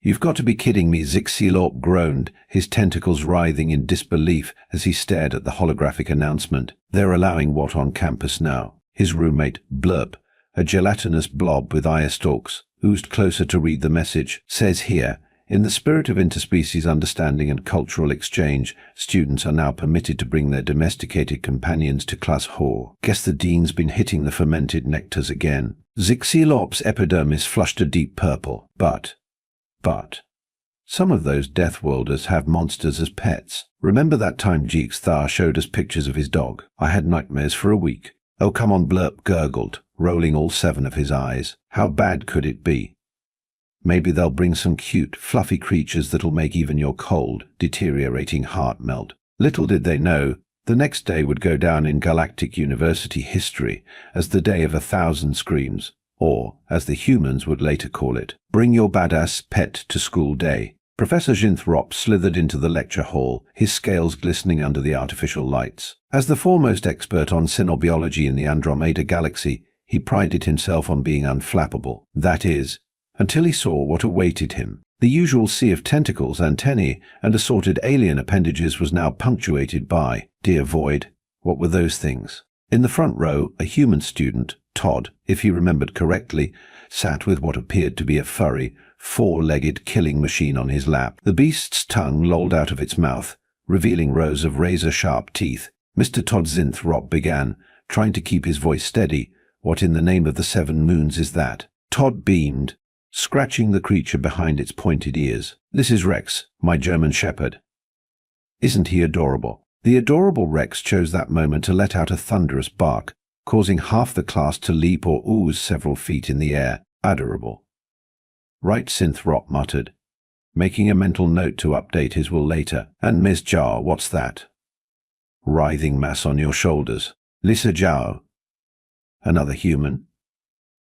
You've got to be kidding me, Zxylorp groaned, his tentacles writhing in disbelief as he stared at the holographic announcement. They're allowing what on campus now? His roommate, Blurp, a gelatinous blob with eye stalks, oozed closer to read the message. Says here, in the spirit of interspecies understanding and cultural exchange, students are now permitted to bring their domesticated companions to class hall. Guess the dean's been hitting the fermented nectars again. Zxylorp's epidermis flushed a deep purple. But some of those Deathworlders have monsters as pets. Remember that time Zxylorp showed us pictures of his dog? I had nightmares for a week. Oh, come on, Blurp gurgled, rolling all 7 of his eyes. How bad could it be? Maybe they'll bring some cute, fluffy creatures that'll make even your cold, deteriorating heart melt. Little did they know, the next day would go down in Galactic University history as the day of 1,000 screams. Or, as the humans would later call it, bring your badass pet to school day. Professor Zxylorp slithered into the lecture hall, his scales glistening under the artificial lights. As the foremost expert on cynobiology in the Andromeda galaxy, he prided himself on being unflappable. That is, until he saw what awaited him. The usual sea of tentacles, antennae, and assorted alien appendages was now punctuated by, dear void, what were those things? In the front row, a human student, Todd, if he remembered correctly, sat with what appeared to be a furry, 4-legged killing machine on his lap. The beast's tongue lolled out of its mouth, revealing rows of razor-sharp teeth. Mr. Todd Zxylorp began, trying to keep his voice steady. What in the name of the 7 moons is that? Todd beamed, scratching the creature behind its pointed ears. This is Rex, my German shepherd. Isn't he adorable? The adorable Rex chose that moment to let out a thunderous bark, causing half the class to leap or ooze several feet in the air. Adorable. Right, Zxylorp muttered, making a mental note to update his will later. And Ms. Zhao, what's that? Writhing mass on your shoulders. Lisa Zhao. Another human.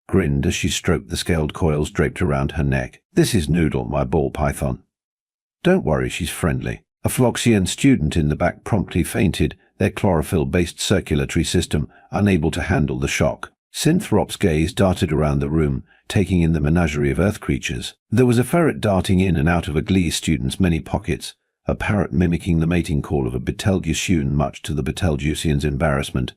Grinned as she stroked the scaled coils draped around her neck. This is Noodle, my ball python. Don't worry, she's friendly. A Phloxian student in the back promptly fainted, their chlorophyll-based circulatory system unable to handle the shock. Zxylorp's gaze darted around the room, taking in the menagerie of earth creatures. There was a ferret darting in and out of a Glee student's many pockets, a parrot mimicking the mating call of a Betelgeusean much to the Betelgeusean's embarrassment.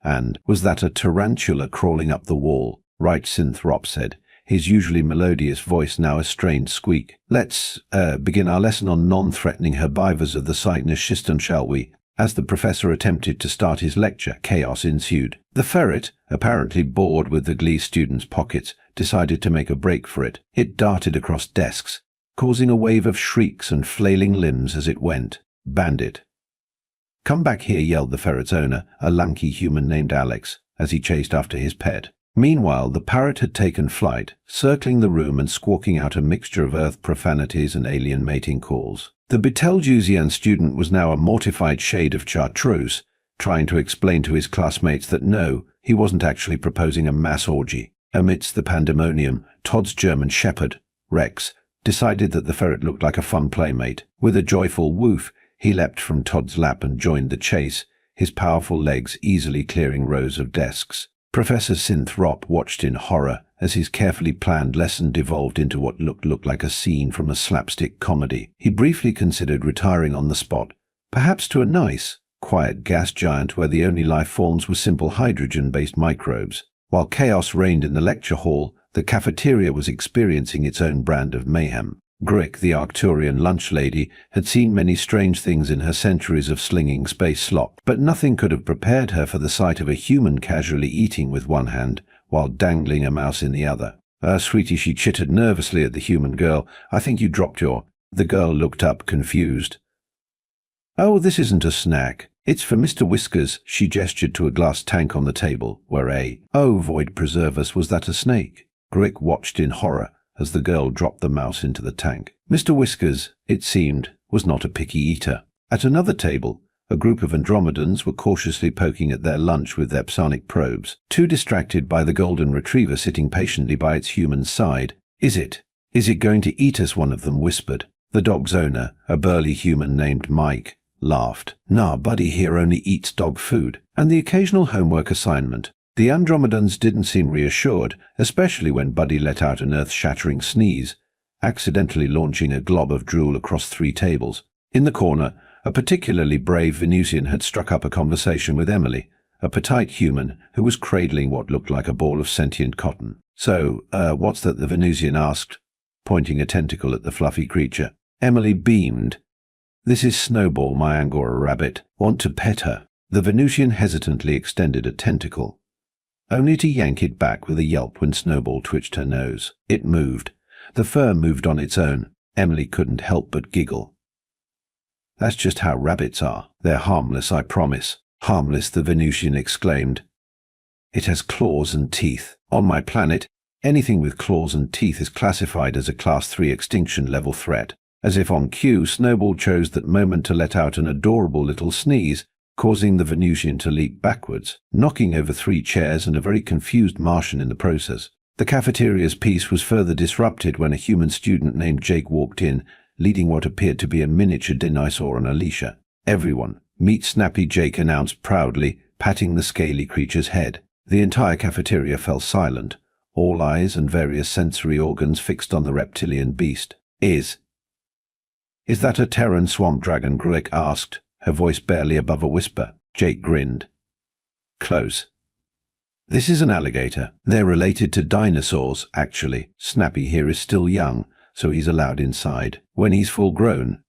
And was that a tarantula crawling up the wall? Right, Zxylorp said, his usually melodious voice now a strained squeak. Let's begin our lesson on non-threatening herbivores of the Cygnus schistone, shall we? As the professor attempted to start his lecture, chaos ensued. The ferret, apparently bored with the Glee student's pockets, decided to make a break for it. It darted across desks, causing a wave of shrieks and flailing limbs as it went. Bandit. Come back here, yelled the ferret's owner, a lanky human named Alex, as he chased after his pet. Meanwhile, the parrot had taken flight, circling the room and squawking out a mixture of earth profanities and alien mating calls. The Betelgeusean student was now a mortified shade of chartreuse, trying to explain to his classmates that no, he wasn't actually proposing a mass orgy. Amidst the pandemonium, Todd's German shepherd, Rex, decided that the ferret looked like a fun playmate. With a joyful woof, he leapt from Todd's lap and joined the chase, his powerful legs easily clearing rows of desks. Professor Zxylorp watched in horror as his carefully planned lesson devolved into what looked like a scene from a slapstick comedy. He briefly considered retiring on the spot, perhaps to a nice, quiet gas giant where the only life forms were simple hydrogen-based microbes. While chaos reigned in the lecture hall, the cafeteria was experiencing its own brand of mayhem. Grick, the Arcturian lunch lady, had seen many strange things in her centuries of slinging space slop, but nothing could have prepared her for the sight of a human casually eating with one hand while dangling a mouse in the other. Sweetie, she chittered nervously at the human girl. I think you dropped your... The girl looked up, confused. Oh, this isn't a snack. It's for Mr. Whiskers. She gestured to a glass tank on the table, where a... Oh, void preserve us, was that a snake? Grick watched in horror as the girl dropped the mouse into the tank. Mr. Whiskers, it seemed, was not a picky eater. At another table, a group of Andromedans were cautiously poking at their lunch with their psionic probes, too distracted by the golden retriever sitting patiently by its human side. Is it going to eat us? One of them whispered. The dog's owner, a burly human named Mike, laughed. Nah, Buddy here only eats dog food, and the occasional homework assignment. The Andromedans didn't seem reassured, especially when Buddy let out an earth-shattering sneeze, accidentally launching a glob of drool across 3 tables. In the corner, a particularly brave Venusian had struck up a conversation with Emily, a petite human who was cradling what looked like a ball of sentient cotton. "So, what's that?" the Venusian asked, pointing a tentacle at the fluffy creature. Emily beamed. "This is Snowball, my Angora rabbit. Want to pet her?" The Venusian hesitantly extended a tentacle, only to yank it back with a yelp when Snowball twitched her nose. It moved. The fur moved on its own. Emily couldn't help but giggle. "That's just how rabbits are. They're harmless, I promise." "Harmless," the Venusian exclaimed. "It has claws and teeth. On my planet, anything with claws and teeth is classified as a Class 3 extinction-level threat." As if on cue, Snowball chose that moment to let out an adorable little sneeze, causing the Venusian to leap backwards, knocking over 3 chairs and a very confused Martian in the process. The cafeteria's peace was further disrupted when a human student named Jake walked in, leading what appeared to be a miniature dinosaur on a leash. "Everyone, meet Snappy," Jake announced proudly, patting the scaly creature's head. The entire cafeteria fell silent, all eyes and various sensory organs fixed on the reptilian beast. Is that a Terran swamp dragon?" Grulick asked, her voice barely above a whisper. Jake grinned. "Close. This is an alligator. They're related to dinosaurs, actually. Snappy here is still young, so he's allowed inside. When he's full grown,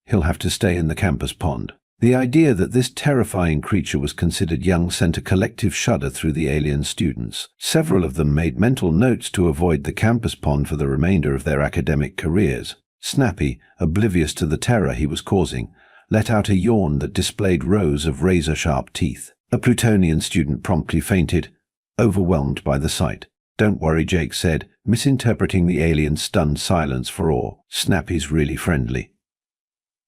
he'll have to stay in the campus pond." The idea that this terrifying creature was considered young sent a collective shudder through the alien students. Several of them made mental notes to avoid the campus pond for the remainder of their academic careers. Snappy, oblivious to the terror he was causing, let out a yawn that displayed rows of razor-sharp teeth. A Plutonian student promptly fainted, overwhelmed by the sight. "Don't worry," Jake said, misinterpreting the alien's stunned silence for awe. "Snappy's really friendly.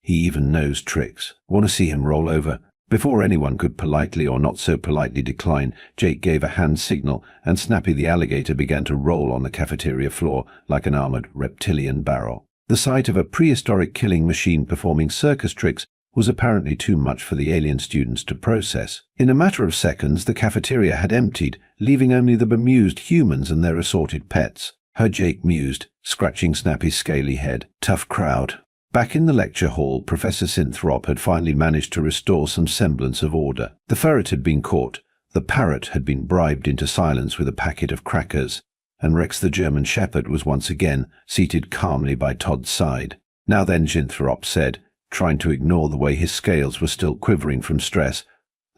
He even knows tricks. Want to see him roll over?" Before anyone could politely or not so politely decline, Jake gave a hand signal, and Snappy the alligator began to roll on the cafeteria floor like an armored reptilian barrel. The sight of a prehistoric killing machine performing circus tricks was apparently too much for the alien students to process. In a matter of seconds, the cafeteria had emptied, leaving only the bemused humans and their assorted pets. Jake mused, scratching Snappy's scaly head. "Tough crowd." Back in the lecture hall, Professor Zxylorp had finally managed to restore some semblance of order. The ferret had been caught, the parrot had been bribed into silence with a packet of crackers, and Rex the German Shepherd was once again seated calmly by Todd's side. "Now then," Zxylorp said, trying to ignore the way his scales were still quivering from stress,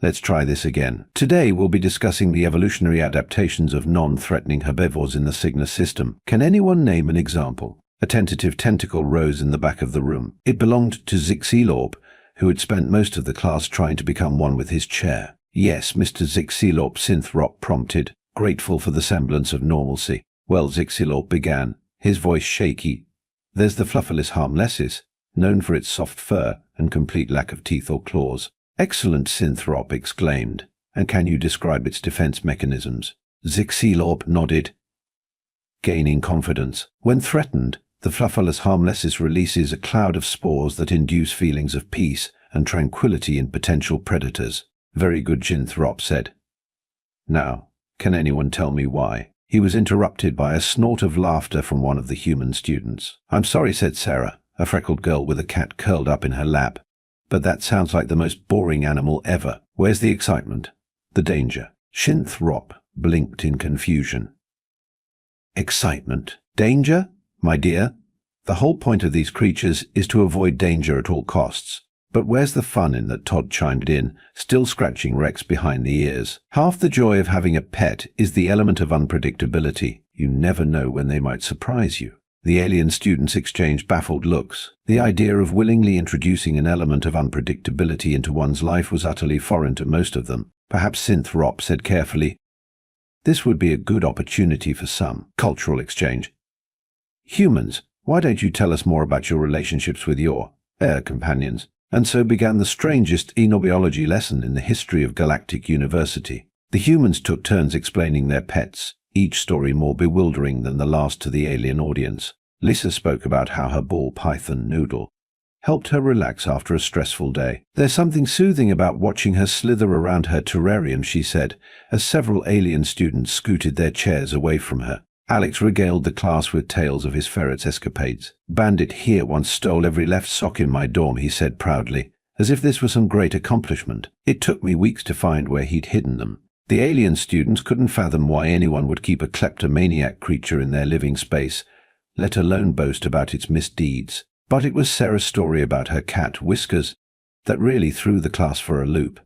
"let's try this again. Today we'll be discussing the evolutionary adaptations of non-threatening herbivores in the Cygnus system. Can anyone name an example?" A tentative tentacle rose in the back of the room. It belonged to Zxylorp, who had spent most of the class trying to become one with his chair. "Yes, Mr. Zxylorp," Zxylorp prompted, grateful for the semblance of normalcy. "Well," Zxylorp began, his voice shaky, "there's the Flufferless harmlesses, known for its soft fur and complete lack of teeth or claws." "Excellent," Zxylorp exclaimed. "And can you describe its defense mechanisms?" Zxylorp nodded, gaining confidence. "When threatened, the Flufferless harmlesses releases a cloud of spores that induce feelings of peace and tranquility in potential predators." "Very good," Zxylorp said. "Now, can anyone tell me why?" He was interrupted by a snort of laughter from one of the human students. "I'm sorry," said Sarah, a freckled girl with a cat curled up in her lap, "but that sounds like the most boring animal ever. Where's the excitement? The danger?" Zxylorp blinked in confusion. "Excitement? Danger? My dear, the whole point of these creatures is to avoid danger at all costs. But where's the fun in that?" Todd chimed in, still scratching Rex behind the ears. "Half the joy of having a pet is the element of unpredictability. You never know when they might surprise you." The alien students exchanged baffled looks. The idea of willingly introducing an element of unpredictability into one's life was utterly foreign to most of them. Perhaps Zxylorp said carefully, "This would be a good opportunity for some cultural exchange. Humans, why don't you tell us more about your relationships with your companions?" And so began the strangest enobiology lesson in the history of Galactic University. The humans took turns explaining their pets, each story more bewildering than the last to the alien audience. Lisa spoke about how her ball python, Noodle, helped her relax after a stressful day. "There's something soothing about watching her slither around her terrarium," she said, as several alien students scooted their chairs away from her. Alex regaled the class with tales of his ferret's escapades. "Bandit here once stole every left sock in my dorm," he said proudly, as if this were some great accomplishment. "It took me weeks to find where he'd hidden them." The alien students couldn't fathom why anyone would keep a kleptomaniac creature in their living space, let alone boast about its misdeeds. But it was Sarah's story about her cat, Whiskers, that really threw the class for a loop.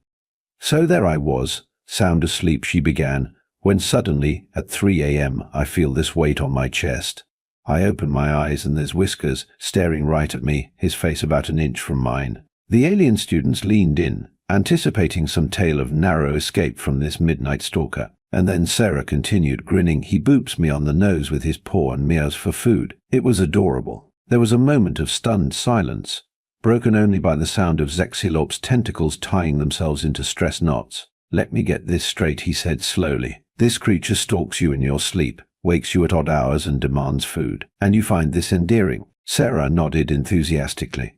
"So there I was, sound asleep," she began, "when suddenly, at 3 a.m., I feel this weight on my chest. I open my eyes and there's Whiskers staring right at me, his face about an inch from mine." The alien students leaned in, anticipating some tale of narrow escape from this midnight stalker. And then Sarah continued, grinning. "He boops me on the nose with his paw and meows for food." It was adorable. There was a moment of stunned silence, broken only by the sound of Zxylorp's tentacles tying themselves into stress knots. "Let me get this straight," he said slowly. "This creature stalks you in your sleep, wakes you at odd hours and demands food. And you find this endearing?" Sarah nodded enthusiastically.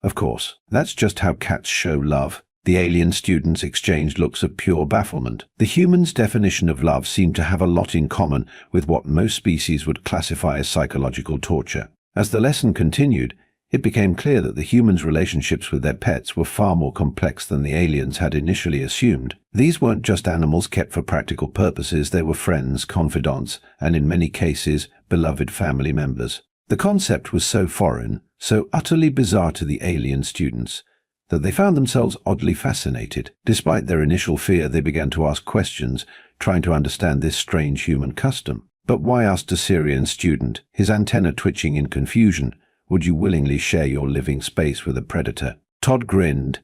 "Of course, that's just how cats show love." The alien students exchanged looks of pure bafflement. The humans' definition of love seemed to have a lot in common with what most species would classify as psychological torture. As the lesson continued, it became clear that the humans' relationships with their pets were far more complex than the aliens had initially assumed. These weren't just animals kept for practical purposes, they were friends, confidants, and in many cases, beloved family members. The concept was so foreign, so utterly bizarre to the alien students, that they found themselves oddly fascinated. Despite their initial fear, they began to ask questions, trying to understand this strange human custom. "But why," asked a Syrian student, his antenna twitching in confusion, "would you willingly share your living space with a predator?" Todd grinned,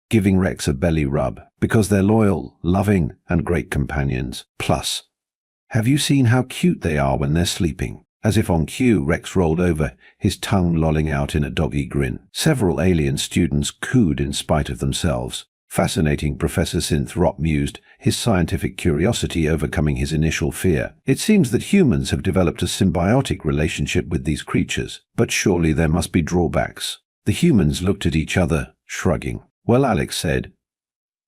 giving Rex a belly rub. "Because they're loyal, loving, and great companions. Plus, have you seen how cute they are when they're sleeping?" As if on cue, Rex rolled over, his tongue lolling out in a doggy grin. Several alien students cooed in spite of themselves. "Fascinating," Professor Zxylorp mused, his scientific curiosity overcoming his initial fear. "It seems that humans have developed a symbiotic relationship with these creatures, but surely there must be drawbacks." The humans looked at each other, shrugging. "Well," Alex said,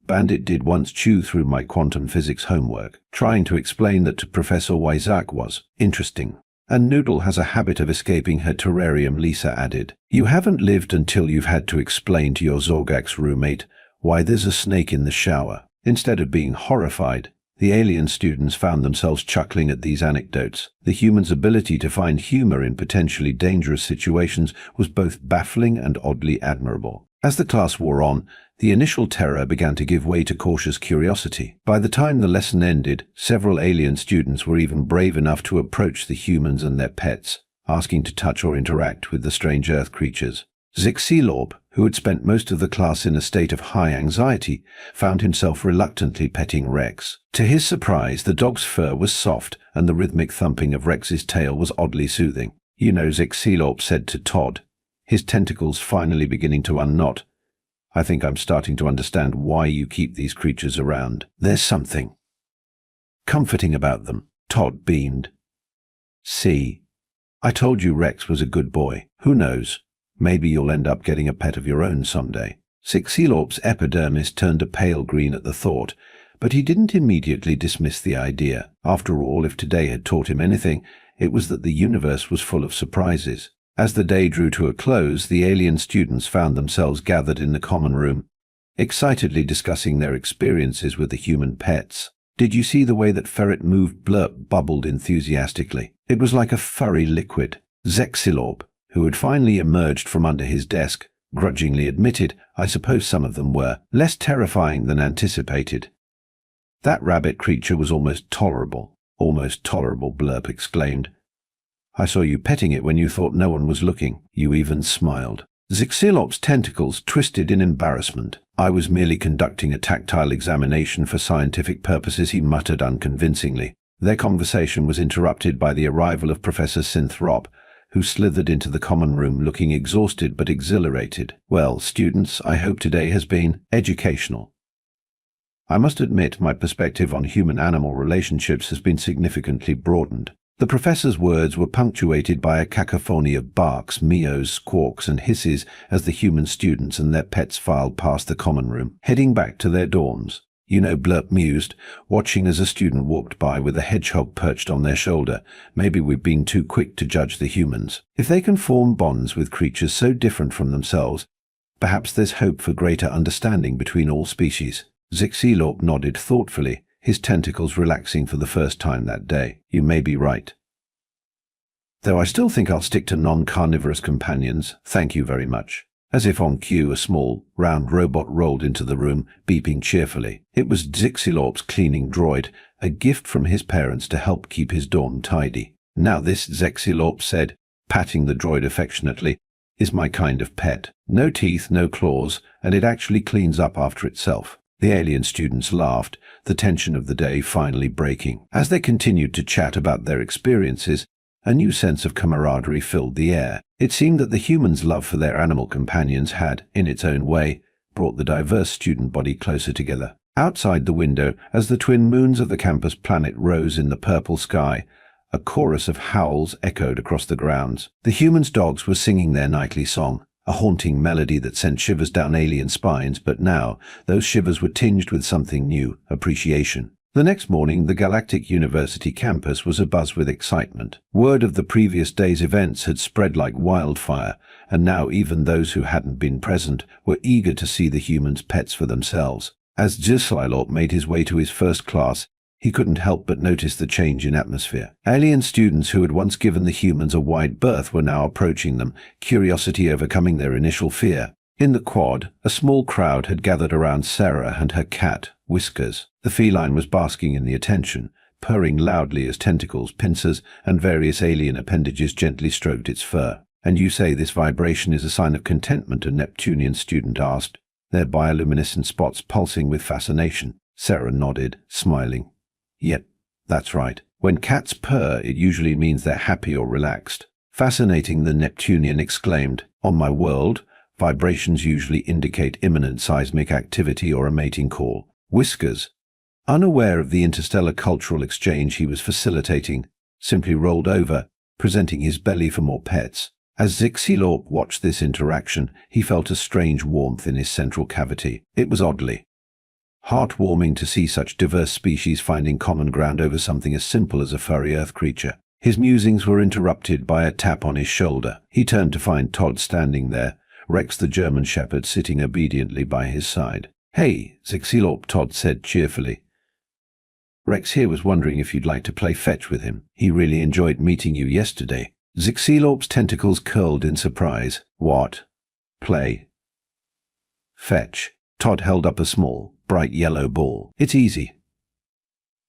"Bandit did once chew through my quantum physics homework, trying to explain that to Professor Wyzak was interesting. And Noodle has a habit of escaping her terrarium," Lisa added. "You haven't lived until you've had to explain to your Zorgax roommate why there's a snake in the shower." Instead of being horrified, the alien students found themselves chuckling at these anecdotes. The humans' ability to find humor in potentially dangerous situations was both baffling and oddly admirable. As the class wore on, the initial terror began to give way to cautious curiosity. By the time the lesson ended, several alien students were even brave enough to approach the humans and their pets, asking to touch or interact with the strange Earth creatures. Zxylorp, who had spent most of the class in a state of high anxiety, found himself reluctantly petting Rex. To his surprise, the dog's fur was soft and the rhythmic thumping of Rex's tail was oddly soothing. "You know," Zxylorp said to Todd, his tentacles finally beginning to unknot, "I think I'm starting to understand why you keep these creatures around. There's something comforting about them." Todd beamed. "See, I told you Rex was a good boy. Who knows? Maybe you'll end up getting a pet of your own someday." Zxylorp's epidermis turned a pale green at the thought, but he didn't immediately dismiss the idea. After all, if today had taught him anything, it was that the universe was full of surprises. As the day drew to a close, the alien students found themselves gathered in the common room, excitedly discussing their experiences with the human pets. "Did you see the way that ferret moved?" Blurp bubbled enthusiastically. "It was like a furry liquid." Zxylorp, who had finally emerged from under his desk, grudgingly admitted, "I suppose some of them were less terrifying than anticipated." "That rabbit creature was almost tolerable." "Almost tolerable," Blurp exclaimed. "I saw you petting it when you thought no one was looking. You even smiled." Zxylorp's tentacles twisted in embarrassment. "I was merely conducting a tactile examination for scientific purposes," he muttered unconvincingly. Their conversation was interrupted by the arrival of Professor Zxylorp, who slithered into the common room looking exhausted but exhilarated. "Well, students, I hope today has been educational. I must admit my perspective on human-animal relationships has been significantly broadened." The professor's words were punctuated by a cacophony of barks, meows, squawks, and hisses as the human students and their pets filed past the common room, heading back to their dorms. Blurp mused, watching as a student walked by with a hedgehog perched on their shoulder. Maybe we've been too quick to judge the humans. If they can form bonds with creatures so different from themselves, perhaps there's hope for greater understanding between all species. Zxylorp nodded thoughtfully, his tentacles relaxing for the first time that day. You may be right. Though I still think I'll stick to non-carnivorous companions, thank you very much. As if on cue, a small, round robot rolled into the room, beeping cheerfully. It was Zxylorp's cleaning droid, a gift from his parents to help keep his dorm tidy. Now this, Zxylorp said, patting the droid affectionately, is my kind of pet. No teeth, no claws, and it actually cleans up after itself. The alien students laughed, the tension of the day finally breaking. As they continued to chat about their experiences, a new sense of camaraderie filled the air. It seemed that the humans' love for their animal companions had, in its own way, brought the diverse student body closer together. Outside the window, as the twin moons of the campus planet rose in the purple sky, a chorus of howls echoed across the grounds. The humans' dogs were singing their nightly song, a haunting melody that sent shivers down alien spines, but now those shivers were tinged with something new, appreciation. The next morning, the Galactic University campus was abuzz with excitement. Word of the previous day's events had spread like wildfire, and now even those who hadn't been present were eager to see the humans' pets for themselves. As Zxylorp made his way to his first class, he couldn't help but notice the change in atmosphere. Alien students who had once given the humans a wide berth were now approaching them, curiosity overcoming their initial fear. In the quad, a small crowd had gathered around Sarah and her cat, Whiskers. The feline was basking in the attention, purring loudly as tentacles, pincers, and various alien appendages gently stroked its fur. And you say this vibration is a sign of contentment? A Neptunian student asked, their bioluminescent spots pulsing with fascination. Sarah nodded, smiling. Yep, that's right. When cats purr, it usually means they're happy or relaxed. Fascinating, the Neptunian exclaimed. On my world, vibrations usually indicate imminent seismic activity or a mating call. Whiskers, unaware of the interstellar cultural exchange he was facilitating, simply rolled over, presenting his belly for more pets. As Zxylorp watched this interaction, he felt a strange warmth in his central cavity. It was oddly heartwarming to see such diverse species finding common ground over something as simple as a furry earth creature. His musings were interrupted by a tap on his shoulder. He turned to find Todd standing there, Rex the German Shepherd sitting obediently by his side. Hey, Zxylorp, Todd said cheerfully. Rex here was wondering if you'd like to play fetch with him. He really enjoyed meeting you yesterday. Zxylorp's tentacles curled in surprise. What? Play fetch. Todd held up a small, bright yellow ball. It's easy.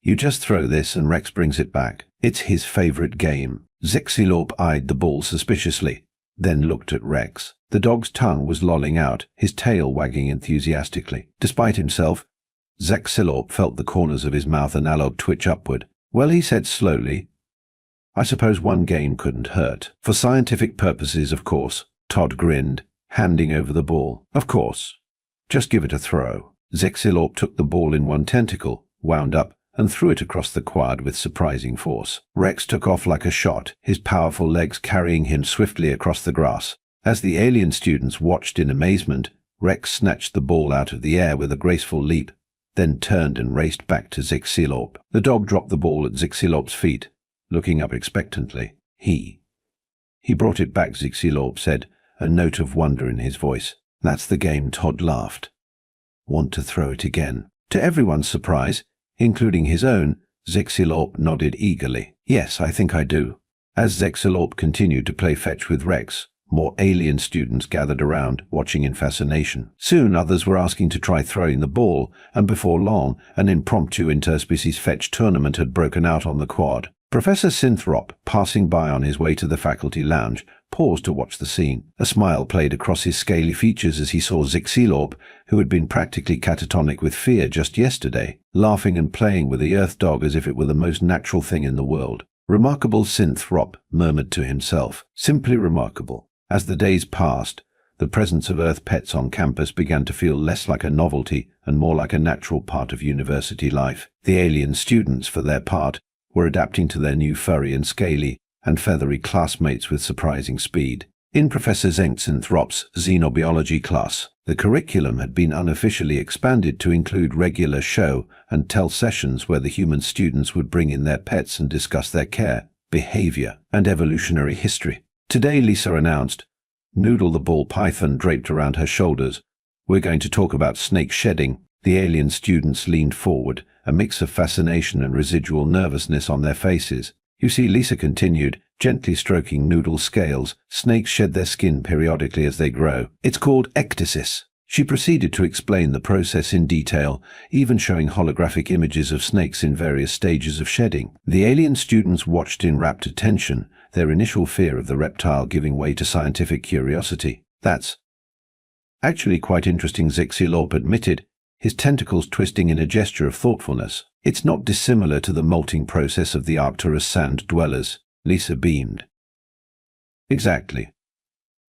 You just throw this and Rex brings it back. It's his favorite game. Zxylorp eyed the ball suspiciously, then looked at Rex. The dog's tongue was lolling out, his tail wagging enthusiastically. Despite himself, Zxylorp felt the corners of his mouth analog twitch upward. Well, he said slowly, I suppose one game couldn't hurt. For scientific purposes, of course. Todd grinned, handing over the ball. Of course. Just give it a throw. Zxylorp took the ball in one tentacle, wound up, and threw it across the quad with surprising force. Rex took off like a shot, his powerful legs carrying him swiftly across the grass. As the alien students watched in amazement, Rex snatched the ball out of the air with a graceful leap, then turned and raced back to Zxylorp. The dog dropped the ball at Zxylorp's feet, looking up expectantly. He brought it back, Zxylorp said, a note of wonder in his voice. That's the game, Todd laughed. Want to throw it again? To everyone's surprise, including his own, Zxylorp nodded eagerly. Yes, I think I do. As Zxylorp continued to play fetch with Rex, more alien students gathered around, watching in fascination. Soon others were asking to try throwing the ball, and before long, an impromptu interspecies fetch tournament had broken out on the quad. Professor Zxylorp, passing by on his way to the faculty lounge, paused to watch the scene. A smile played across his scaly features as he saw Zxylorp, who had been practically catatonic with fear just yesterday, laughing and playing with the Earth dog as if it were the most natural thing in the world. Remarkable, Zxylorp murmured to himself. Simply remarkable. As the days passed, the presence of Earth pets on campus began to feel less like a novelty and more like a natural part of university life. The alien students, for their part, were adapting to their new furry and scaly and feathery classmates with surprising speed. In Professor Zxylorp's xenobiology class, the curriculum had been unofficially expanded to include regular show and tell sessions where the human students would bring in their pets and discuss their care, behavior, and evolutionary history. Today, Lisa announced, Noodle the ball python draped around her shoulders. We're going to talk about snake shedding. The alien students leaned forward, a mix of fascination and residual nervousness on their faces. You see, Lisa continued, gently stroking Noodle's scales. Snakes shed their skin periodically as they grow. It's called ecdysis. She proceeded to explain the process in detail, even showing holographic images of snakes in various stages of shedding. The alien students watched in rapt attention, their initial fear of the reptile giving way to scientific curiosity. That's actually quite interesting, Zxylorp admitted, his tentacles twisting in a gesture of thoughtfulness. It's not dissimilar to the molting process of the Arcturus sand dwellers. Lisa beamed. Exactly.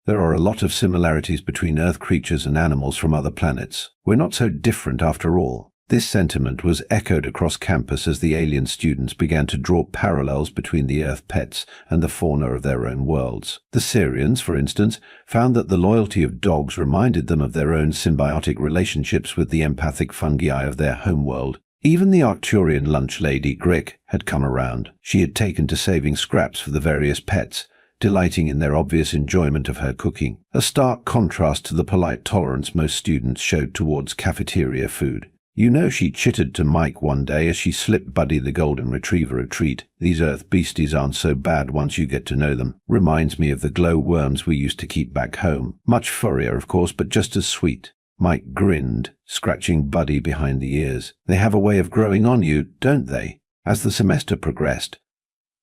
There are a lot of similarities between Earth creatures and animals from other planets. We're not so different after all. This sentiment was echoed across campus as the alien students began to draw parallels between the Earth pets and the fauna of their own worlds. The Syrians, for instance, found that the loyalty of dogs reminded them of their own symbiotic relationships with the empathic fungi of their homeworld. Even the Arcturian lunch lady, Grick, had come around. She had taken to saving scraps for the various pets, delighting in their obvious enjoyment of her cooking, a stark contrast to the polite tolerance most students showed towards cafeteria food. You know, she chittered to Mike one day as she slipped Buddy the golden retriever a treat. These Earth beasties aren't so bad once you get to know them. Reminds me of the glow worms we used to keep back home. Much furrier, of course, but just as sweet. Mike grinned, scratching Buddy behind the ears. They have a way of growing on you, don't they? As the semester progressed,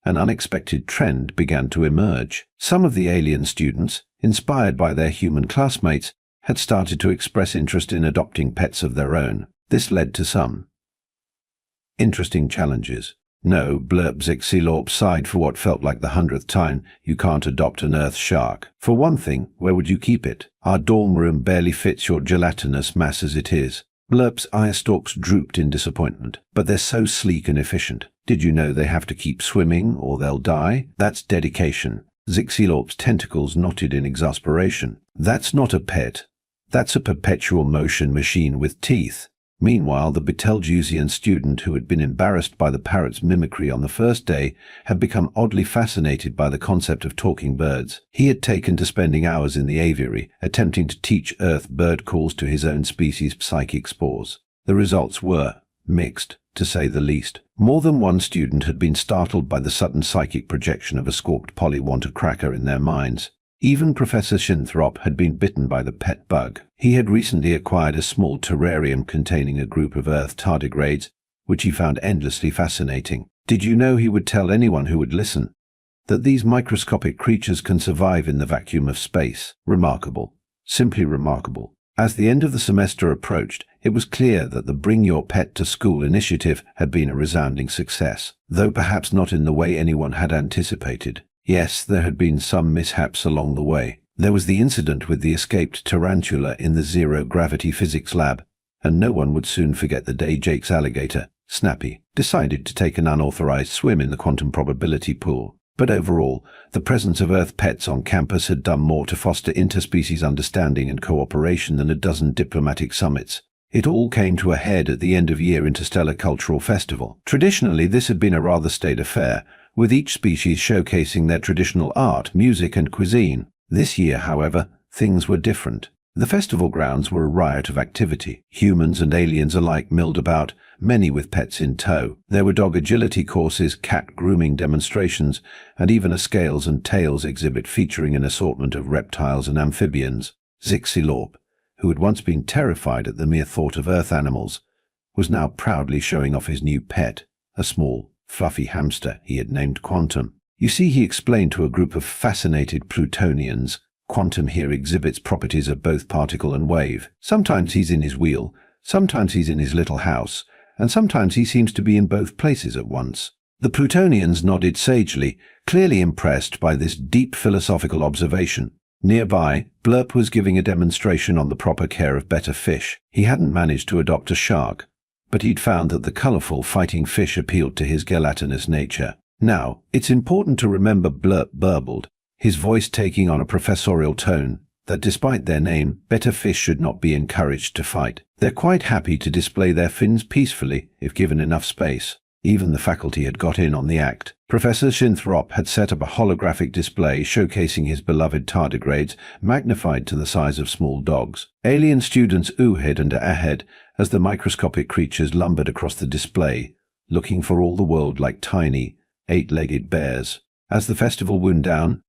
an unexpected trend began to emerge. Some of the alien students, inspired by their human classmates, had started to express interest in adopting pets of their own. This led to some interesting challenges. No, blurb Zxylorp sighed for what felt like the 100th time. You can't adopt an Earth shark. For one thing, where would you keep it? Our dorm room barely fits your gelatinous mass as it is. Blurp's eye stalks drooped in disappointment. But they're so sleek and efficient. Did you know they have to keep swimming or they'll die? That's dedication. Zxylorp's tentacles knotted in exasperation. That's not a pet. That's a perpetual motion machine with teeth. Meanwhile, the Betelgeusian student who had been embarrassed by the parrot's mimicry on the first day had become oddly fascinated by the concept of talking birds. He had taken to spending hours in the aviary, attempting to teach Earth bird calls to his own species' psychic spores. The results were mixed, to say the least. More than one student had been startled by the sudden psychic projection of a squawked pollywonta cracker in their minds. Even Professor Zxylorp had been bitten by the pet bug. He had recently acquired a small terrarium containing a group of Earth tardigrades, which he found endlessly fascinating. Did you know, he would tell anyone who would listen, that these microscopic creatures can survive in the vacuum of space? Remarkable. Simply remarkable. As the end of the semester approached, it was clear that the Bring Your Pet to School initiative had been a resounding success, though perhaps not in the way anyone had anticipated. Yes, there had been some mishaps along the way. There was the incident with the escaped tarantula in the zero-gravity physics lab, and no one would soon forget the day Jake's alligator, Snappy, decided to take an unauthorized swim in the quantum probability pool. But overall, the presence of Earth pets on campus had done more to foster interspecies understanding and cooperation than a dozen diplomatic summits. It all came to a head at the end-of-year Interstellar Cultural Festival. Traditionally, this had been a rather staid affair, with each species showcasing their traditional art, music, and cuisine. This year, however, things were different. The festival grounds were a riot of activity. Humans and aliens alike milled about, many with pets in tow. There were dog agility courses, cat grooming demonstrations, and even a scales and tails exhibit featuring an assortment of reptiles and amphibians. Zxylorp, who had once been terrified at the mere thought of Earth animals, was now proudly showing off his new pet, a small, fluffy hamster he had named Quantum. You see, he explained to a group of fascinated Plutonians, Quantum here exhibits properties of both particle and wave. Sometimes he's in his wheel, sometimes he's in his little house, and sometimes he seems to be in both places at once. The Plutonians nodded sagely, clearly impressed by this deep philosophical observation. Nearby, Blurp was giving a demonstration on the proper care of better fish. He hadn't managed to adopt a shark, but he'd found that the colorful fighting fish appealed to his gelatinous nature. Now, it's important to remember, Blurp burbled. his voice taking on a professorial tone, that despite their name, better fish should not be encouraged to fight. They're quite happy to display their fins peacefully if given enough space. Even the faculty had got in on the act. Professor Zxylorp had set up a holographic display showcasing his beloved tardigrades, magnified to the size of small dogs. Alien students oohed and ahed as the microscopic creatures lumbered across the display, looking for all the world like tiny, eight-legged bears. As the festival wound down,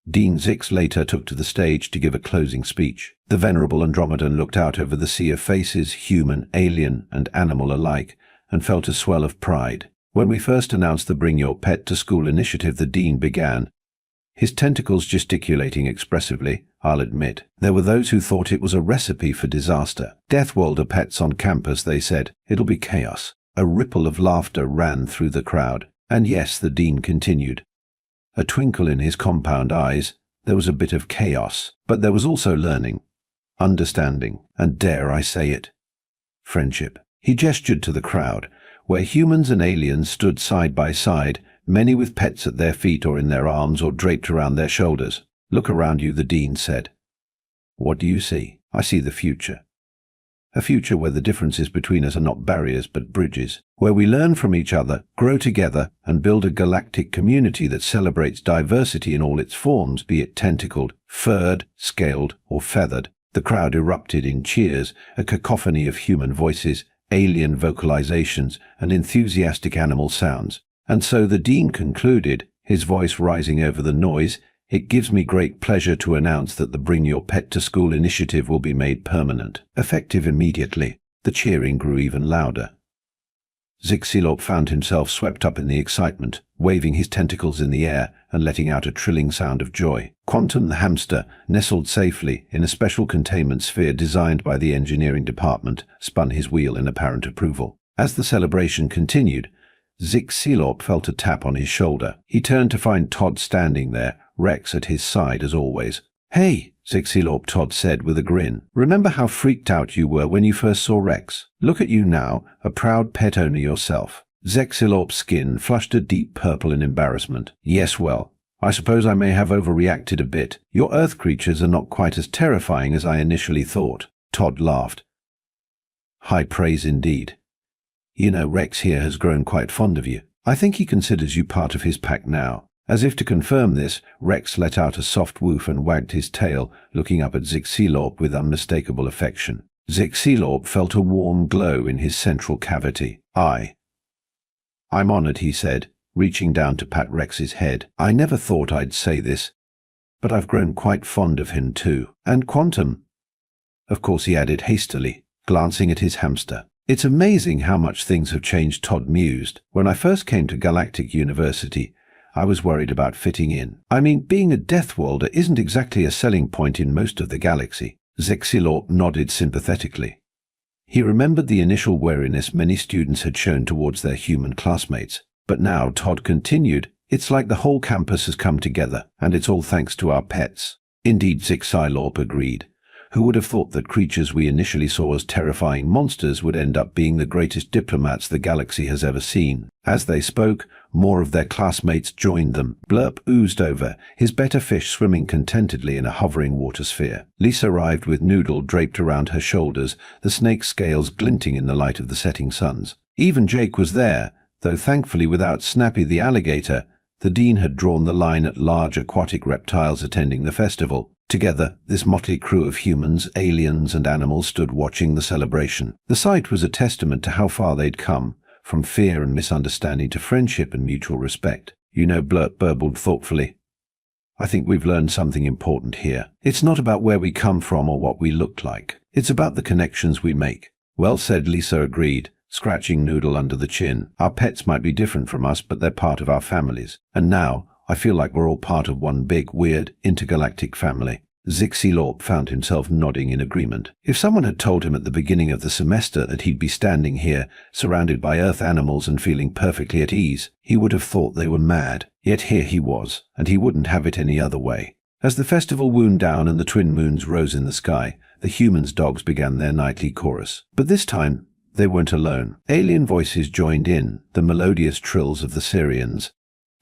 Dean Zix later took to the stage to give a closing speech. The venerable Andromedan looked out over the sea of faces, human, alien, and animal alike, and felt a swell of pride. When we first announced the Bring Your Pet to School initiative, the dean began, his tentacles gesticulating expressively. I'll admit, there were those who thought it was a recipe for disaster. Deathworlder pets on campus, they said. It'll be chaos. A ripple of laughter ran through the crowd. And yes, the dean continued, a twinkle in his compound eyes. There was a bit of chaos, but there was also learning, understanding, and dare I say it, friendship. He gestured to the crowd, where humans and aliens stood side by side, many with pets at their feet or in their arms or draped around their shoulders. Look around you, the dean said. What do you see? I see the future. A future where the differences between us are not barriers but bridges, where we learn from each other, grow together, and build a galactic community that celebrates diversity in all its forms, be it tentacled, furred, scaled, or feathered. The crowd erupted in cheers, a cacophony of human voices, alien vocalizations, and enthusiastic animal sounds. And so the dean concluded, his voice rising over the noise, it gives me great pleasure to announce that the Bring Your Pet to School initiative will be made permanent, effective immediately. The cheering grew even louder. Zxylorp found himself swept up in the excitement, waving his tentacles in the air and letting out a trilling sound of joy. Quantum, the hamster, nestled safely in a special containment sphere designed by the engineering department, spun his wheel in apparent approval. As the celebration continued, Zxylorp felt a tap on his shoulder. He turned to find Todd standing there, Rex at his side as always. Hey, Zxylorp, Todd said with a grin. Remember how freaked out you were when you first saw Rex? Look at you now, a proud pet owner yourself. Zxylorp's skin flushed a deep purple in embarrassment. Yes, well, I suppose I may have overreacted a bit. Your Earth creatures are not quite as terrifying as I initially thought. Todd laughed. High praise indeed. You know, Rex here has grown quite fond of you. I think he considers you part of his pack now. As if to confirm this, Rex let out a soft woof and wagged his tail, looking up at Zxylorp with unmistakable affection. Zxylorp felt a warm glow in his central cavity. I'm honored, he said, reaching down to pat Rex's head. I never thought I'd say this, but I've grown quite fond of him too. And Quantum. Of course, he added hastily, glancing at his hamster. It's amazing how much things have changed, Todd mused. When I first came to Galactic University, I was worried about fitting in. I mean, being a Deathworlder isn't exactly a selling point in most of the galaxy. Zxylorp nodded sympathetically. He remembered the initial wariness many students had shown towards their human classmates. But now, Todd continued, it's like the whole campus has come together, and it's all thanks to our pets. Indeed, Zxylorp agreed. Who would have thought that creatures we initially saw as terrifying monsters would end up being the greatest diplomats the galaxy has ever seen? As they spoke, more of their classmates joined them. Blurp oozed over, his better fish swimming contentedly in a hovering water sphere. Lisa arrived with Noodle draped around her shoulders, the snake's scales glinting in the light of the setting suns. Even Jake was there, though thankfully without Snappy the alligator. The dean had drawn the line at large aquatic reptiles attending the festival. Together, this motley crew of humans, aliens, and animals stood watching the celebration. The sight was a testament to how far they'd come, from fear and misunderstanding to friendship and mutual respect. You know, Blurt burbled thoughtfully, I think we've learned something important here. It's not about where we come from or what we look like. It's about the connections we make. Well said, Lisa agreed, scratching Noodle under the chin. Our pets might be different from us, but they're part of our families. And now, I feel like we're all part of one big, weird, intergalactic family. Zxylorp found himself nodding in agreement. If someone had told him at the beginning of the semester that he'd be standing here, surrounded by Earth animals and feeling perfectly at ease, he would have thought they were mad. Yet here he was, and he wouldn't have it any other way. As the festival wound down and the twin moons rose in the sky, the humans' dogs began their nightly chorus. But this time, they weren't alone. Alien voices joined in, the melodious trills of the Syrians,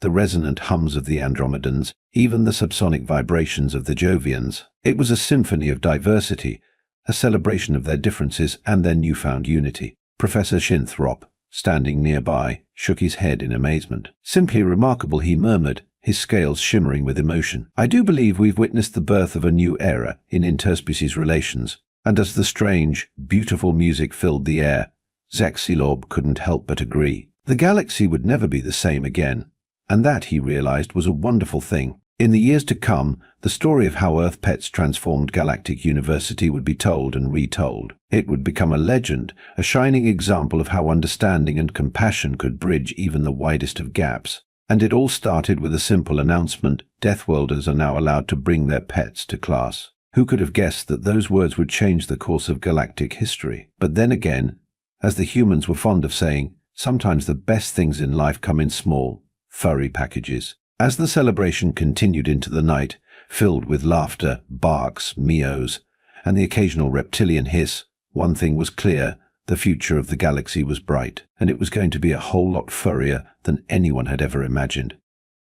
the resonant hums of the Andromedans, even the subsonic vibrations of the Jovians. It was a symphony of diversity, a celebration of their differences and their newfound unity. Professor Zxylorp, standing nearby, shook his head in amazement. "Simply remarkable," he murmured, his scales shimmering with emotion. "I do believe we've witnessed the birth of a new era in interspecies relations." And as the strange, beautiful music filled the air, Zxylorp couldn't help but agree. The galaxy would never be the same again, and that, he realized, was a wonderful thing. In the years to come, the story of how Earth pets transformed Galactic University would be told and retold. It would become a legend, a shining example of how understanding and compassion could bridge even the widest of gaps. And it all started with a simple announcement: Deathworlders are now allowed to bring their pets to class. Who could have guessed that those words would change the course of galactic history? But then again, as the humans were fond of saying, sometimes the best things in life come in small, furry packages. As the celebration continued into the night, filled with laughter, barks, meows, and the occasional reptilian hiss, one thing was clear: the future of the galaxy was bright, and it was going to be a whole lot furrier than anyone had ever imagined.